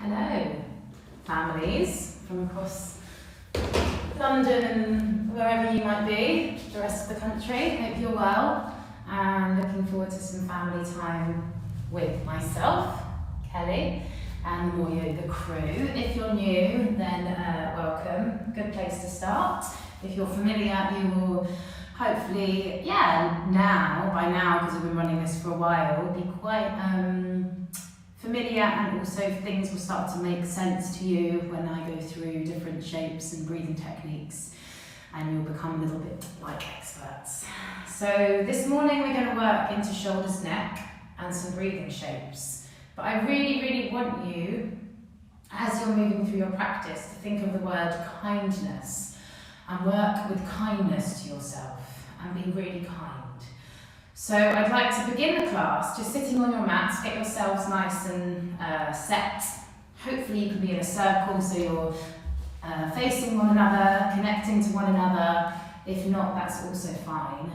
Hello, families from across London and wherever you might be, the rest of the country. Hope you're well and looking forward to some family time with myself, Kelly, and the MoreYoga crew. If you're new, then welcome. Good place to start. If you're familiar, you will hopefully, by now, because we've been running this for a while, be quite familiar, and also things will start to make sense to you when I go through different shapes and breathing techniques, and you'll become a little bit like experts. So this morning we're going to work into shoulders, neck, and some breathing shapes. But I really want you, as you're moving through your practice, to think of the word kindness and work with kindness to yourself and be really kind. So I'd like to begin the class just sitting on your mats. Get yourselves nice and set. Hopefully you can be in a circle so you're facing one another, connecting to one another. If not, that's also fine.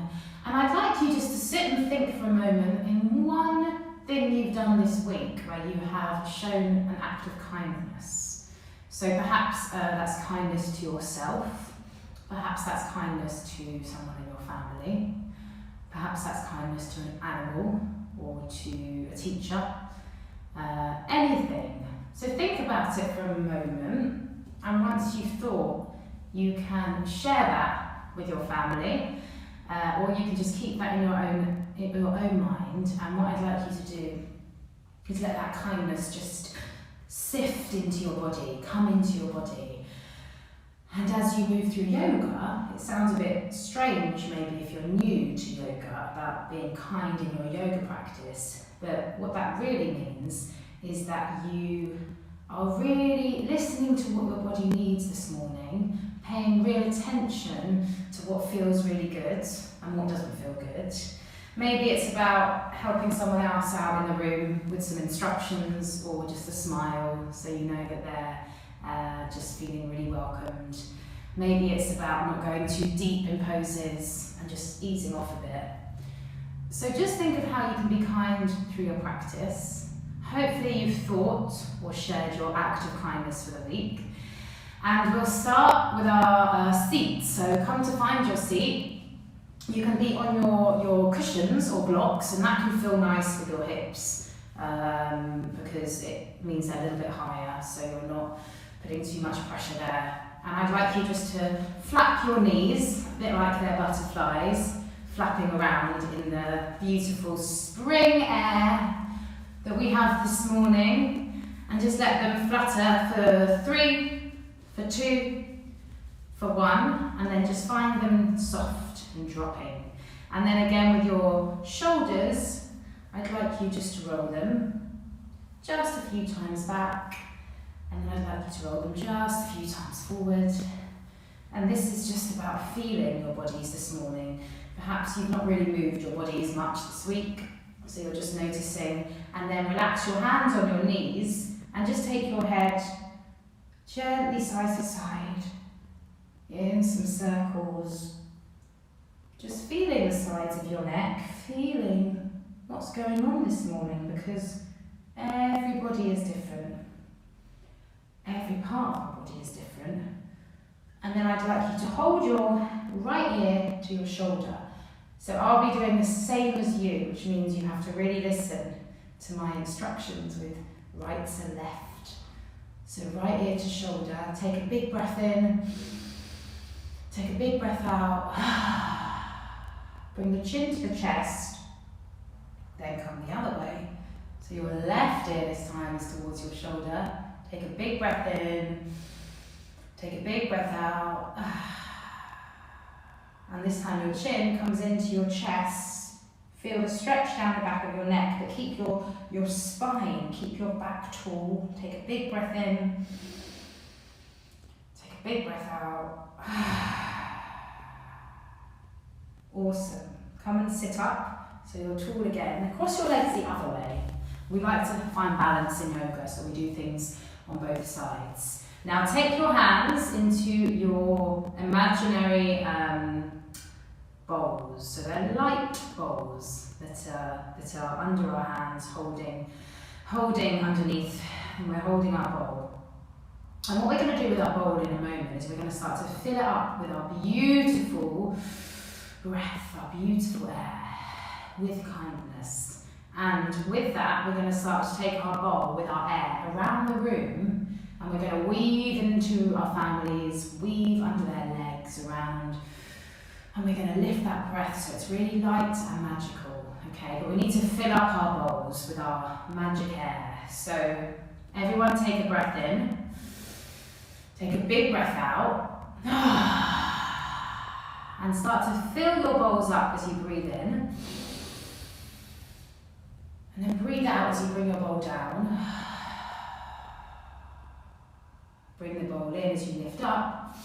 And I'd like you just to sit and think for a moment in one thing you've done this week where you have shown an act of kindness. So perhaps that's kindness to yourself. Perhaps that's kindness to someone in your family. Perhaps that's kindness to an animal or to a teacher. Anything. So think about it for a moment, and once you've thought, you can share that with your family, or you can just keep that in your own mind. And what I'd like you to do is let that kindness just sift into your body, come into your body. And as you move through yoga, it sounds a bit strange maybe if you're new to yoga about being kind in your yoga practice, but what that really means is that you are really listening to what your body needs this morning, paying real attention to what feels really good and what doesn't feel good. Maybe it's about helping someone else out in the room with some instructions or just a smile so you know that they're just feeling really welcomed. Maybe it's about not going too deep in poses and just easing off a bit. So just think of how you can be kind through your practice. Hopefully you've thought or shared your act of kindness for the week. And we'll start with our seats. So come to find your seat. You can be on your cushions or blocks, and that can feel nice with your hips because it means they're a little bit higher, so you're not putting too much pressure there. And I'd like you just to flap your knees, a bit like they're butterflies, flapping around in the beautiful spring air that we have this morning, and just let them flutter for 3, for 2, for 1, and then just find them soft and dropping. And then again with your shoulders, I'd like you just to roll them just a few times back, and then I'd like you to roll them just a few times forward. And this is just about feeling your bodies this morning. Perhaps you've not really moved your body as much this week, so you're just noticing. And then relax your hands on your knees and just take your head gently side to side in some circles. Just feeling the sides of your neck, feeling what's going on this morning, because everybody is different. Every part of the body is different. And then I'd like you to hold your right ear to your shoulder. So I'll be doing the same as you, which means you have to really listen to my instructions with right to left. So right ear to shoulder, take a big breath in, take a big breath out. Bring the chin to the chest, then come the other way. So your left ear this time is towards your shoulder. Take a big breath in, take a big breath out. And this time your chin comes into your chest. Feel the stretch down the back of your neck, but keep your spine, keep your back tall. Take a big breath in, take a big breath out. Awesome. Come and sit up so you're tall again. Cross your legs the other way. We like to find balance in yoga, so we do things on both sides. Now take your hands into your imaginary bowls. So they're light bowls that are under our hands, holding underneath and we're holding our bowl. And what we're going to do with our bowl in a moment is we're going to start to fill it up with our beautiful breath, our beautiful air, with kindness. And with that, we're going to start to take our bowl with our air around the room, and we're going to weave into our families, weave under their legs around, and we're going to lift that breath so it's really light and magical, okay? But we need to fill up our bowls with our magic air. So everyone take a breath in, take a big breath out, and start to fill your bowls up as you breathe in. And then breathe out as you bring your bowl down. Bring the bowl in as you lift up.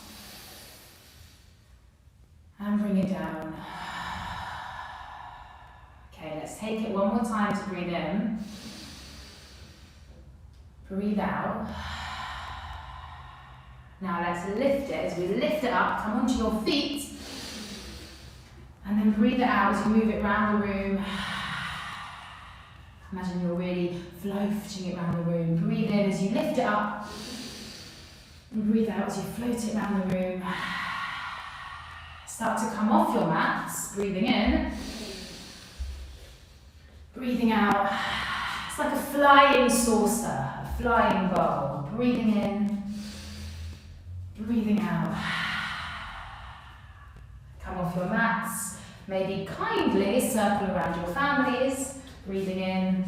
And bring it down. Okay, let's take it one more time to breathe in. Breathe out. Now let's lift it. As we lift it up, come onto your feet. And then breathe it out as you move it around the room. Imagine you're really floating it around the room. Breathe in as you lift it up. And breathe out as you float it around the room. Start to come off your mats. Breathing in. Breathing out. It's like a flying saucer, a flying bowl. Breathing in. Breathing out. Come off your mats. Maybe kindly circle around your families. Breathing in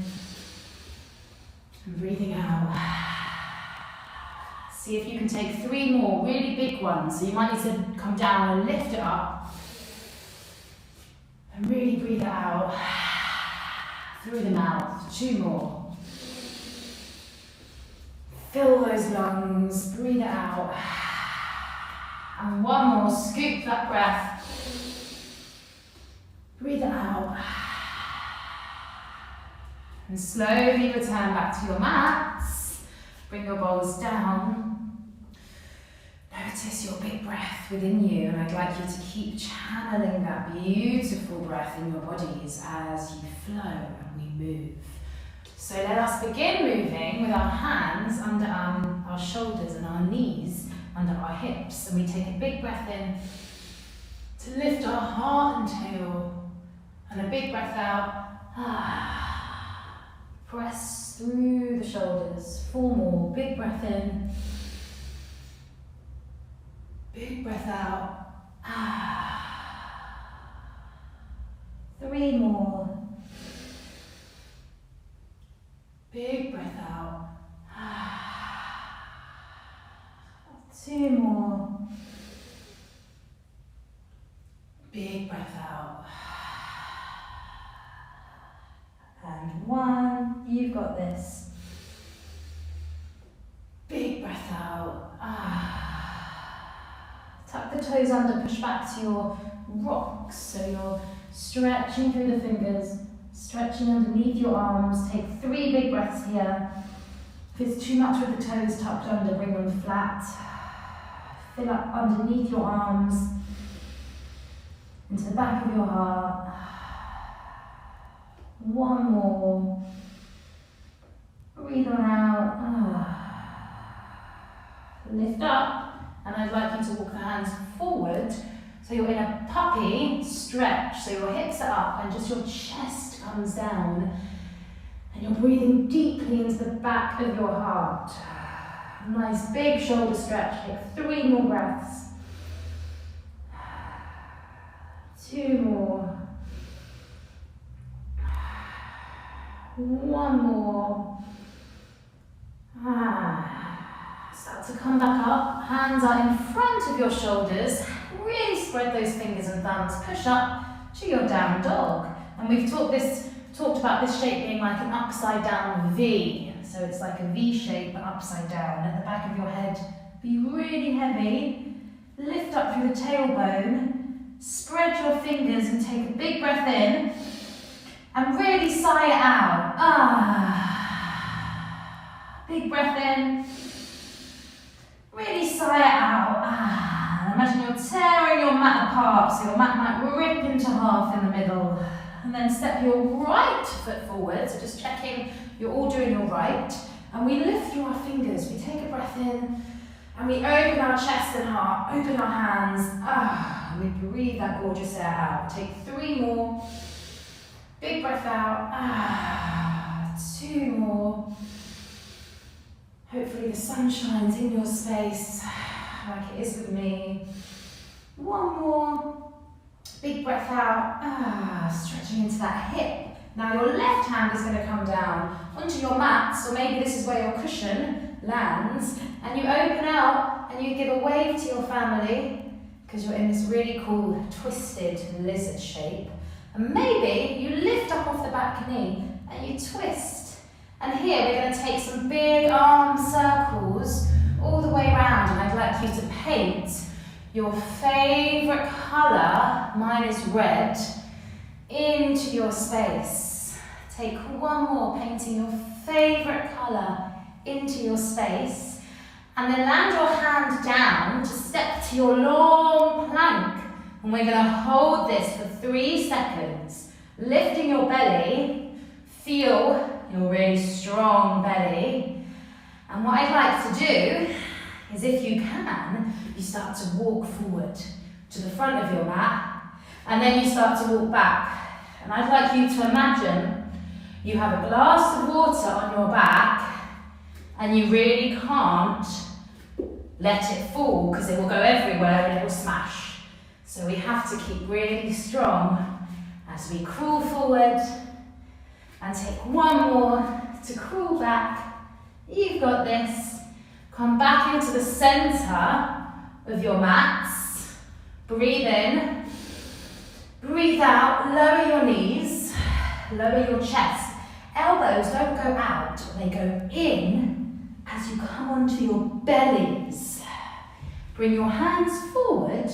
and breathing out. See if you can take 3 more really big ones. So you might need to come down and lift it up. And really breathe it out through the mouth. 2 more. Fill those lungs. Breathe it out. And 1 more. Scoop that breath. Breathe it out. And slowly return back to your mats. Bring your bowls down. Notice your big breath within you, and I'd like you to keep channeling that beautiful breath in your bodies as you flow and we move. So let us begin moving with our hands under our shoulders and our knees under our hips. And we take a big breath in to lift our heart and tail, and a big breath out. Press through the shoulders. 4 more. Big breath in. Big breath out. 3 more. Big breath out. 2 more. Big breath out. And 1, you've got this. Big breath out. Tuck the toes under, push back to your rocks. So you're stretching through the fingers, stretching underneath your arms. Take 3 big breaths here. If it's too much with the toes tucked under, bring them flat. Fill up underneath your arms, into the back of your heart. 1 more. Breathe on out. Lift up, and I'd like you to walk the hands forward so you're in a puppy stretch. So your hips are up and just your chest comes down, and you're breathing deeply into the back of your heart. Nice big shoulder stretch. Take 3 more breaths. 2 more. 1 more. Start to come back up. Hands are in front of your shoulders. Really spread those fingers and thumbs. Push up to your down dog. And we've talked about this shape being like an upside down V. So it's like a V shape but upside down. At the back of your head, be really heavy. Lift up through the tailbone. Spread your fingers and take a big breath in. And really sigh it out. Big breath in. Really sigh it out. Imagine you're tearing your mat apart, so your mat might rip into half in the middle. And then step your right foot forward, so just checking you're all doing your right. And we lift through our fingers. We take a breath in and we open our chest and heart, open our hands. And we breathe that gorgeous air out. Take 3 more. Big breath out. 2 more. Hopefully the sun shines in your space like it is with me. 1 more. Big breath out. Stretching into that hip. Now your left hand is going to come down onto your mat, so maybe this is where your cushion lands, and you open out and you give a wave to your family because you're in this really cool twisted lizard shape. And maybe you lift up off the back knee and you twist. And here we're going to take some big arm circles all the way around, and I'd like you to paint your favourite colour, mine is red, into your space. Take 1 more, painting your favourite colour into your space, and then land your hand down to step to your long plank, and we're going to hold this for 3 seconds, lifting your belly, feel your really strong belly. And what I'd like to do is, if you can, you start to walk forward to the front of your mat, and then you start to walk back. And I'd like you to imagine you have a glass of water on your back, and you really can't let it fall because it will go everywhere and it will smash. So we have to keep really strong as we crawl forward, and take 1 more to crawl back. You've got this. Come back into the center of your mats. Breathe in. Breathe out. Lower your knees. Lower your chest. Elbows don't go out. They go in as you come onto your bellies. Bring your hands forward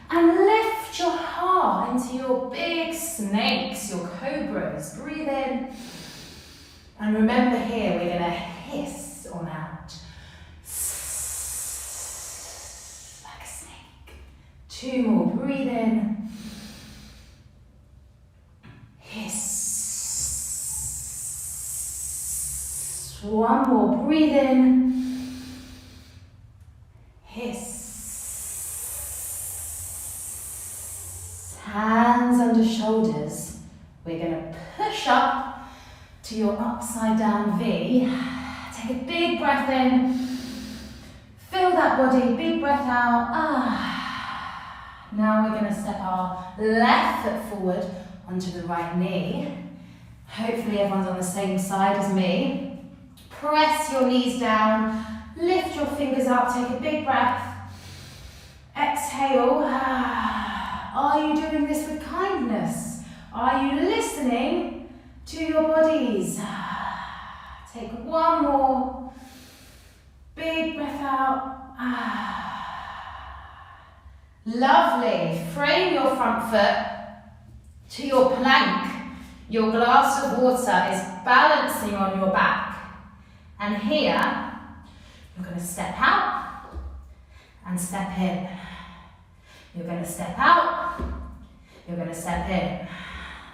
and lift your heart into your big snakes, your cobras. Breathe in. And remember here, we're going to hiss on out. Like a snake. 2 more. Breathe in. Hiss. 1 more. Breathe in. Hiss. Hands under shoulders. We're going to push up to your upside down V. Take a big breath in. Fill that body. Big breath out. Now we're going to step our left foot forward onto the right knee. Hopefully everyone's on the same side as me. Press your knees down. Lift your fingers up. Take a big breath. Exhale. Are you doing this with kindness? Are you listening to your bodies? Take 1 more. Big breath out. Lovely. Frame your front foot to your plank. Your glass of water is balancing on your back. And here, you're going to step out and step in. You're going to step out, you're going to step in.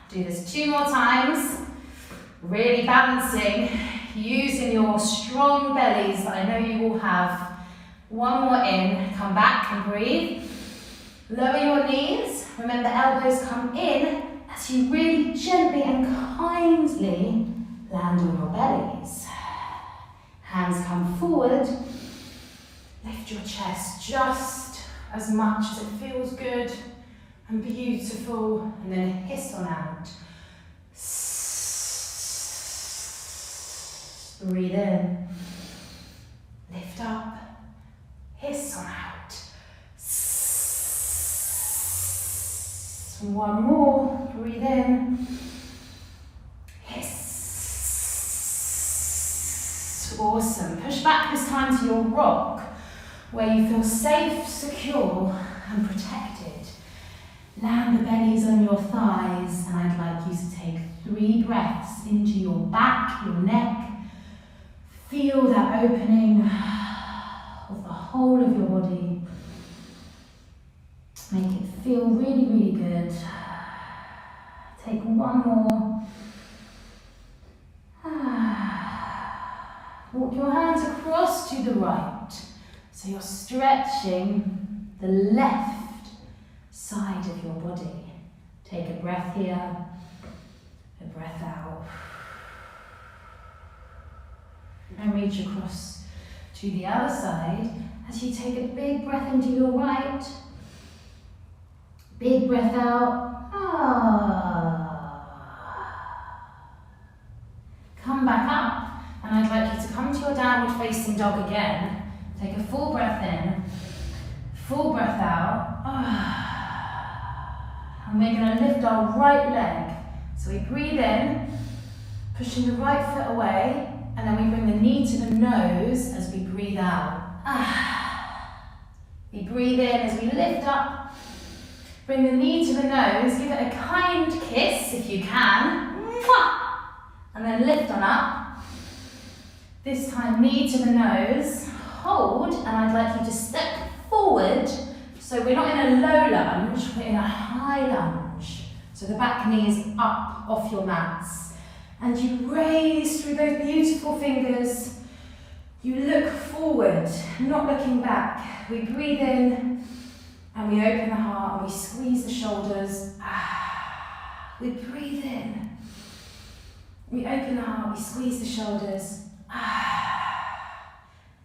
Do this 2 more times. Really balancing, using your strong bellies that I know you all have. 1 more in, come back and breathe. Lower your knees. Remember, elbows come in as you really gently and kindly land on your bellies. Hands come forward. Lift your chest just as much as it feels good and beautiful, and then hiss on out. Breathe in, lift up, hiss on out. 1 more, breathe in, hiss. Awesome. Push back this time to your rock, where you feel safe, secure and protected. Land the bellies on your thighs, and I'd like you to take 3 breaths into your back, your neck. Feel that opening of the whole of your body. Make it feel really, really good. Take 1 more. walk your hands across to the right. So you're stretching the left side of your body. Take a breath here, a breath out. And reach across to the other side as you take a big breath into your right. Big breath out. Come back up, and I'd like you to come to your downward facing dog again. Take a full breath in, full breath out. And we're going to lift our right leg. So we breathe in, pushing the right foot away, and then we bring the knee to the nose as we breathe out. We breathe in as we lift up. Bring the knee to the nose. Give it a kind kiss if you can. And then lift on up. This time, knee to the nose. Hold, and I'd like you to step forward. So we're not in a low lunge, we're in a high lunge. So the back knee is up off your mats. And you raise through those beautiful fingers. You look forward, not looking back. We breathe in and we open the heart and we squeeze the shoulders. We breathe in. We open the heart, we squeeze the shoulders.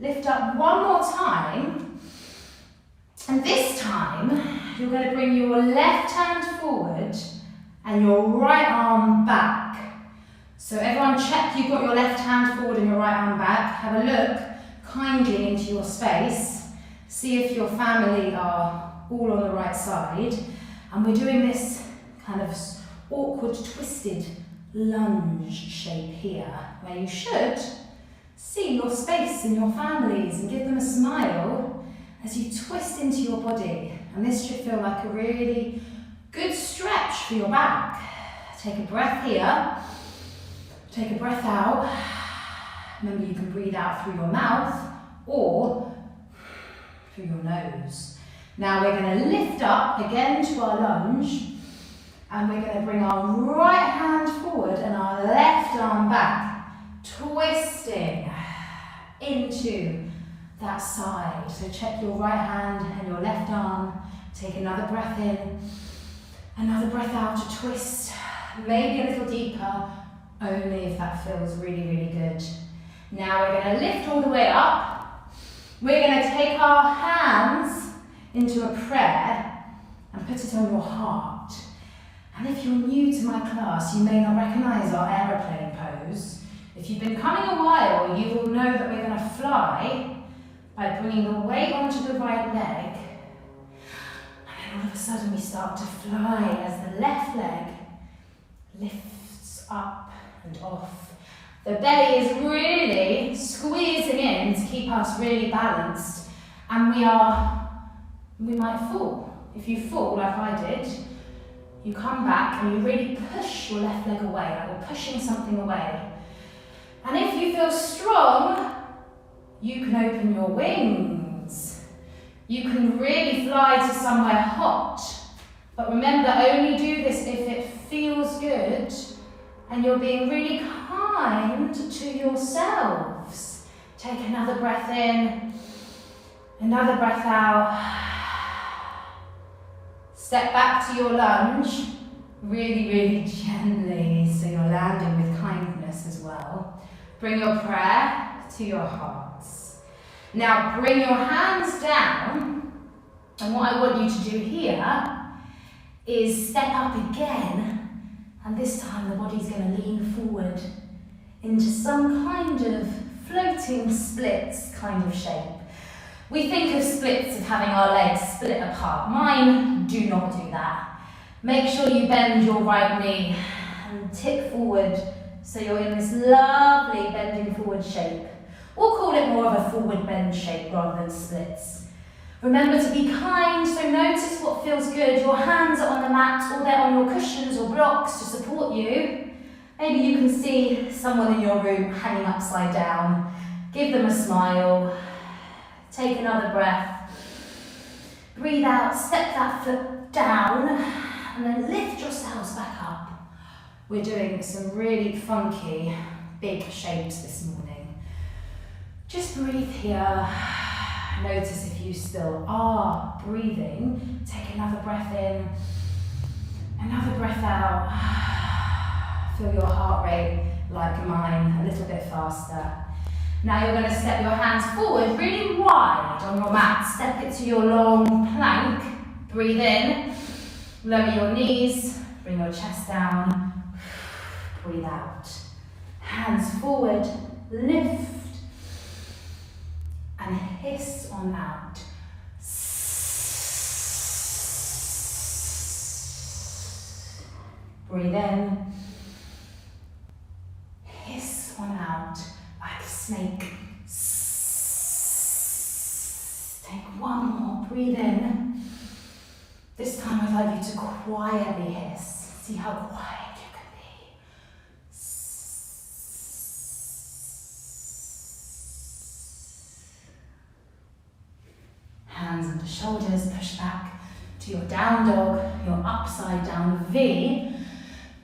Lift up one more time. And this time, you're going to bring your left hand forward and your right arm back. So everyone check you've got your left hand forward and your right arm back. Have a look kindly into your space. See if your family are all on the right side. And we're doing this kind of awkward, twisted lunge shape here, where you should see your space and your families and give them a smile as you twist into your body. And this should feel like a really good stretch for your back. Take a breath here. Take a breath out. Remember, you can breathe out through your mouth or through your nose. Now we're going to lift up again to our lunge, and we're going to bring our right hand forward and our left arm back, twisting into that side. So check your right hand and your left arm. Take another breath in, another breath out to twist, maybe a little deeper, only if that feels really, really good. Now we're going to lift all the way up. We're going to take our hands into a prayer and put it on your heart. And if you're new to my class, you may not recognise our aeroplane pose. If you've been coming a while, you will know that we're going to fly by bringing the weight onto the right leg. And then all of a sudden we start to fly as the left leg lifts up and off. The belly is really squeezing in to keep us really balanced, and we might fall. If you fall like I did, you come back and you really push your left leg away, like you're pushing something away. And if you feel strong, you can open your wings. You can really fly to somewhere hot. But remember, only do this if it feels good and you're being really kind to yourselves. Take another breath in, another breath out. Step back to your lunge, really, really gently, so you're landing with kindness as well. Bring your prayer to your hearts. Now bring your hands down, and what I want you to do here is step up again. And this time the body's going to lean forward into some kind of floating splits kind of shape. We think of splits of having our legs split apart. Mine do not do that. Make sure you bend your right knee and tip forward so you're in this lovely bending forward shape. We'll call it more of a forward bend shape rather than splits. Remember to be kind, so notice what feels good. Your hands are on the mat or they're on your cushions or blocks to support you. Maybe you can see someone in your room hanging upside down. Give them a smile. Take another breath. Breathe out, step that foot down, and then lift yourselves back up. We're doing some really funky, big shapes this morning. Just breathe here. Notice if you still are breathing. Take another breath in, another breath out. Feel your heart rate like mine, a little bit faster. Now you're going to step your hands forward really wide on your mat. Step it to your long plank. Breathe in. Lower your knees. Bring your chest down. Breathe out. Hands forward. Lift. And hiss on out. Breathe in. Hiss on out like a snake. Take one more. Breathe in. This time I'd like you to quietly hiss. See how quiet you can be. Hands under shoulders, push back to your down dog, your upside down V.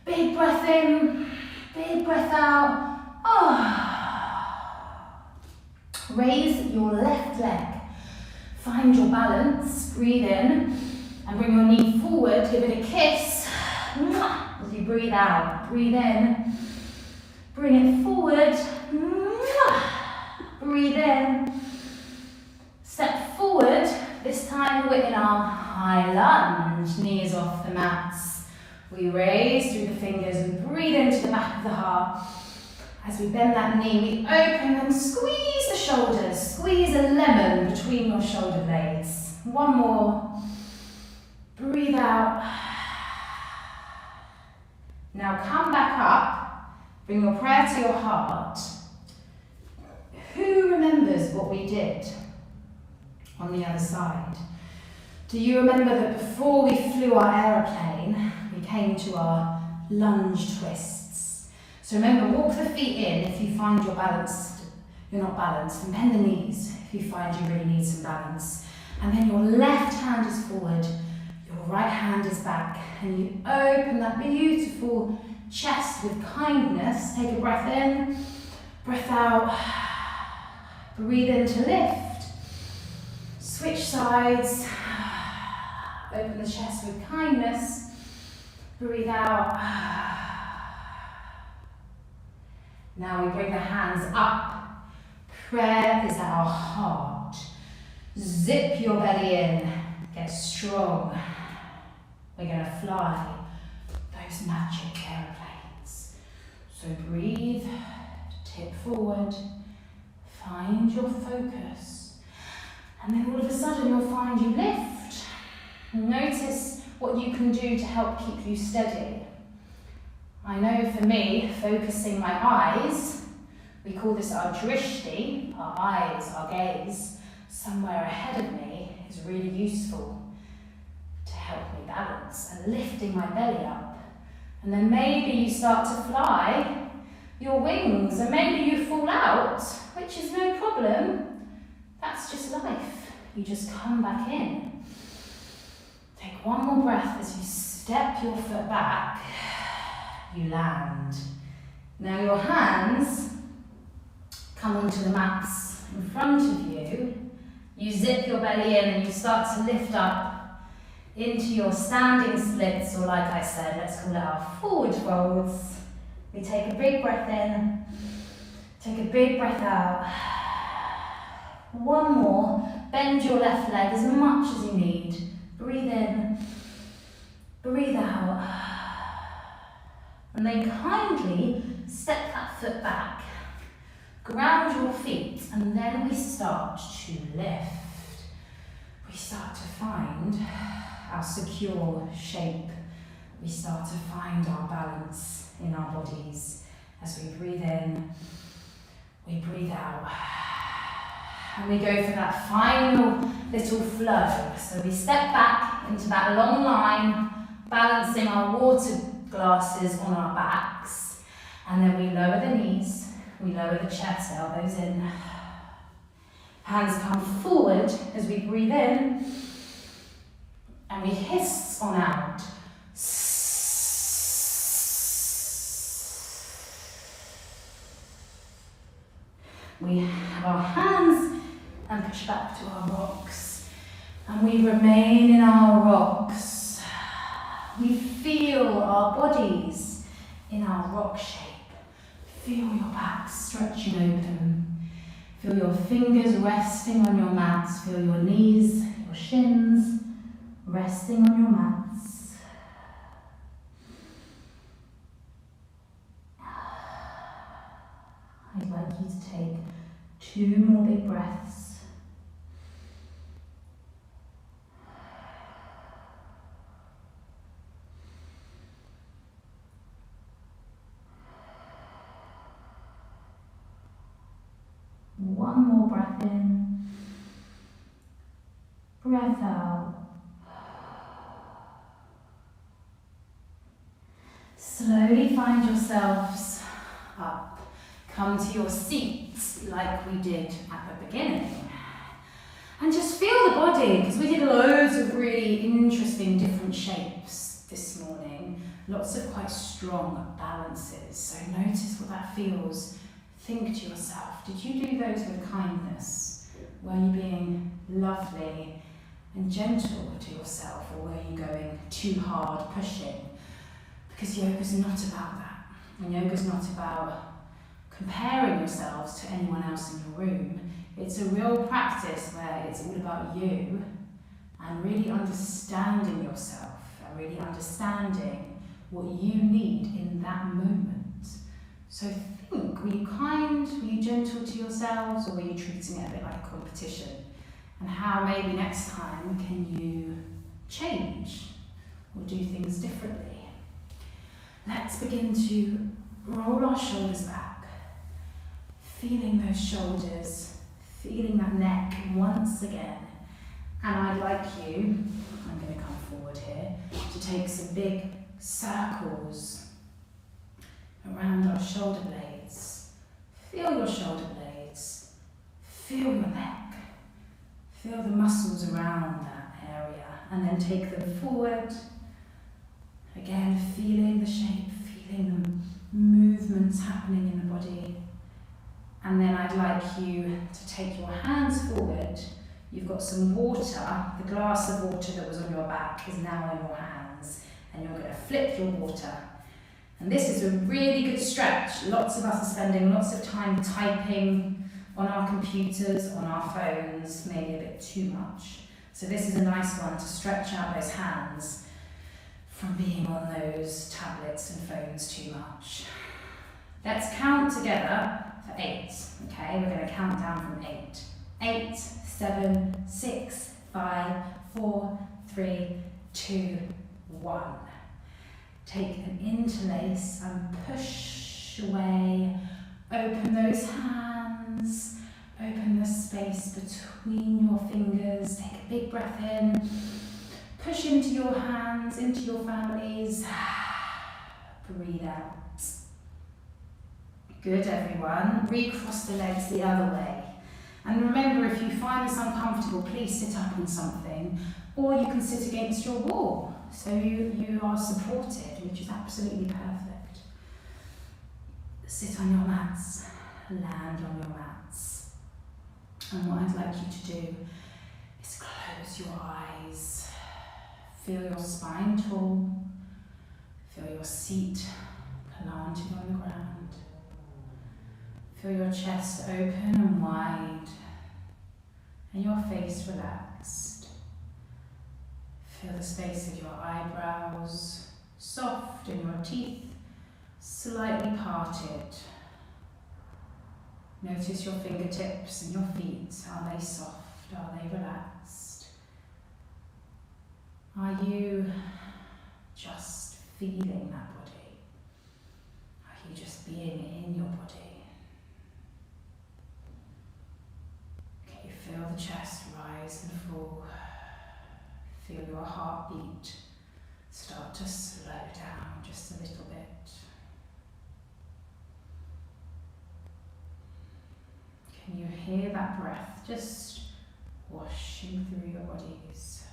Big breath in, big breath out. Raise your left leg. Find your balance, breathe in, and bring your knee forward, give it a kiss. As you breathe out, breathe in, bring it forward, breathe in. Step forward, this time we're in our high lunge, knees off the mats. We raise through the fingers and breathe into the back of the heart. As we bend that knee, we open and squeeze the shoulders. Squeeze a lemon between your shoulder blades. One more. Breathe out. Now come back up. Bring your prayer to your heart. Who remembers what we did on the other side? Do you remember that before we flew our aeroplane, we came to our lunge twists? So remember, walk the feet in if you find you're not balanced, and bend the knees if you find you really need some balance. And then your left hand is forward, your right hand is back, and you open that beautiful chest with kindness. Take a breath in, breath out, breathe in to lift. Switch sides, open the chest with kindness, breathe out. Now we bring the hands up. Prayer is our heart. Zip your belly in, get strong. We're going to fly those magic aeroplanes. So breathe, tip forward, find your focus. And then all of a sudden you'll find you lift. Notice what you can do to help keep you steady. I know for me, focusing my eyes, we call this our drishti, our eyes, our gaze, somewhere ahead of me is really useful to help me balance, and lifting my belly up. And then maybe you start to fly your wings, and maybe you fall out, which is no problem. That's just life. You just come back in. Take one more breath as you step your foot back. You land. Now your hands come onto the mats in front of you. You zip your belly in and you start to lift up into your standing splits, or like I said, let's call it our forward folds. We take a big breath in, take a big breath out. One more. Bend your left leg as much as you need. Breathe in, breathe out. And then kindly step that foot back. Ground your feet, and then we start to lift. We start to find our secure shape. We start to find our balance in our bodies. As we breathe in, we breathe out. And we go for that final little flow. So we step back into that long line, balancing our water glasses on our backs. And then we lower the knees, we lower the chest, elbows in. Hands come forward as we breathe in. And we hiss on out. We have our hands and push back to our rocks. And we remain in our rocks. We feel our bodies in our rock shape. Feel your back stretching open. Feel your fingers resting on your mats. Feel your knees, your shins resting on your mats. I'd like you to take 2 more big breaths. One more breath in, breath out. Slowly find yourselves up. Come to your seats like we did at the beginning. And just feel the body, because we did loads of really interesting different shapes this morning. Lots of quite strong balances. So notice what that feels. Think to yourself, did you do those with kindness? Were you being lovely and gentle to yourself, or were you going too hard, pushing? Because yoga's not about that. And yoga's not about comparing yourselves to anyone else in your room. It's a real practice where it's all about you and really understanding yourself and really understanding what you need in that moment. So think, were you kind, were you gentle to yourselves, or were you treating it a bit like a competition? And how maybe next time can you change or do things differently? Let's begin to roll our shoulders back, feeling those shoulders, feeling that neck once again. And I'd like you, I'm going to come forward here, to take some big circles around our shoulder blades. Feel your shoulder blades, feel your neck, feel the muscles around that area, and then take them forward. Again, feeling the shape, feeling the movements happening in the body. And then I'd like you to take your hands forward. You've got some water, the glass of water that was on your back is now in your hands, and you're going to flip your water. And this is a really good stretch. Lots of us are spending lots of time typing on our computers, on our phones, maybe a bit too much. So this is a nice one to stretch out those hands from being on those tablets and phones too much. Let's count together for 8, okay? We're going to count down from 8. 8, 7, 6, 5, 4, 3, 2, 1. Take an interlace and push away. Open those hands. Open the space between your fingers. Take a big breath in. Push into your hands, into your families. Breathe out. Good, everyone. Recross the legs the other way. And remember, if you find this uncomfortable, please sit up on something, or you can sit against your wall. So you are supported, which is absolutely perfect. Sit on your mats, land on your mats. And what I'd like you to do is close your eyes. Feel your spine tall. Feel your seat planted on the ground. Feel your chest open and wide, and your face relaxed. Feel the space of your eyebrows soft and your teeth slightly parted. Notice your fingertips and your feet. Are they soft? Are they relaxed? Are you just feeling that body? Are you just being in your body? Can you feel the chest rise and fall? Feel your heartbeat start to slow down just a little bit. Can you hear that breath just washing through your bodies?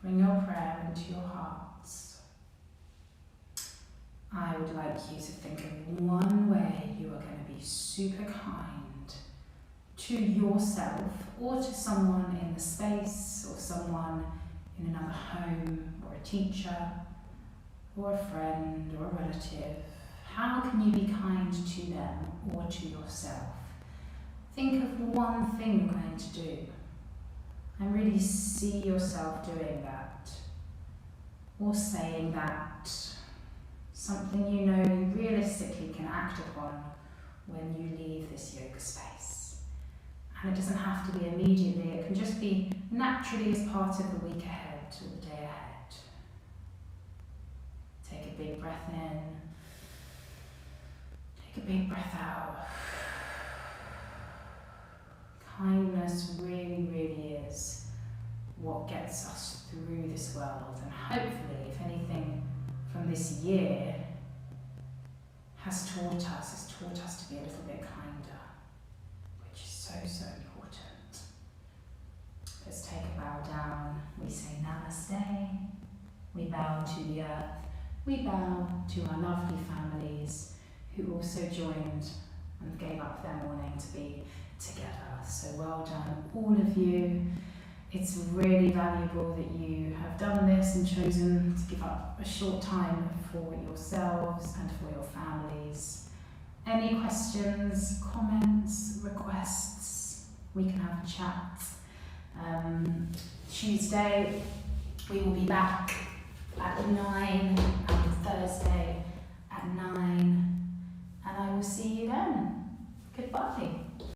bring your prayer into your hearts. I would like you to think of one way you are going to be super kind to yourself or to someone in the space or someone in another home or a teacher or a friend or a relative. How can you be kind to them or to yourself? Think of one thing you're going to do and really see yourself doing that or saying that. Something you know you realistically can act upon when you leave this yoga space. And it doesn't have to be immediately, it can just be naturally as part of the week ahead or the day ahead. Take a big breath in, take a big breath out. Kindness really, really is what gets us through this world, and hopefully, if anything from this year has taught us to be a little bit kinder, which is so, so important. Let's take a bow down. We say namaste. We bow to the earth. We bow to our lovely families who also joined and gave up their morning to be together. So well done, all of you. It's really valuable that you have done this and chosen to give up a short time for yourselves and for your families. Any questions, comments, requests, we can have a chat. Tuesday, we will be back at 9, and Thursday at 9, and I will see you then. Goodbye.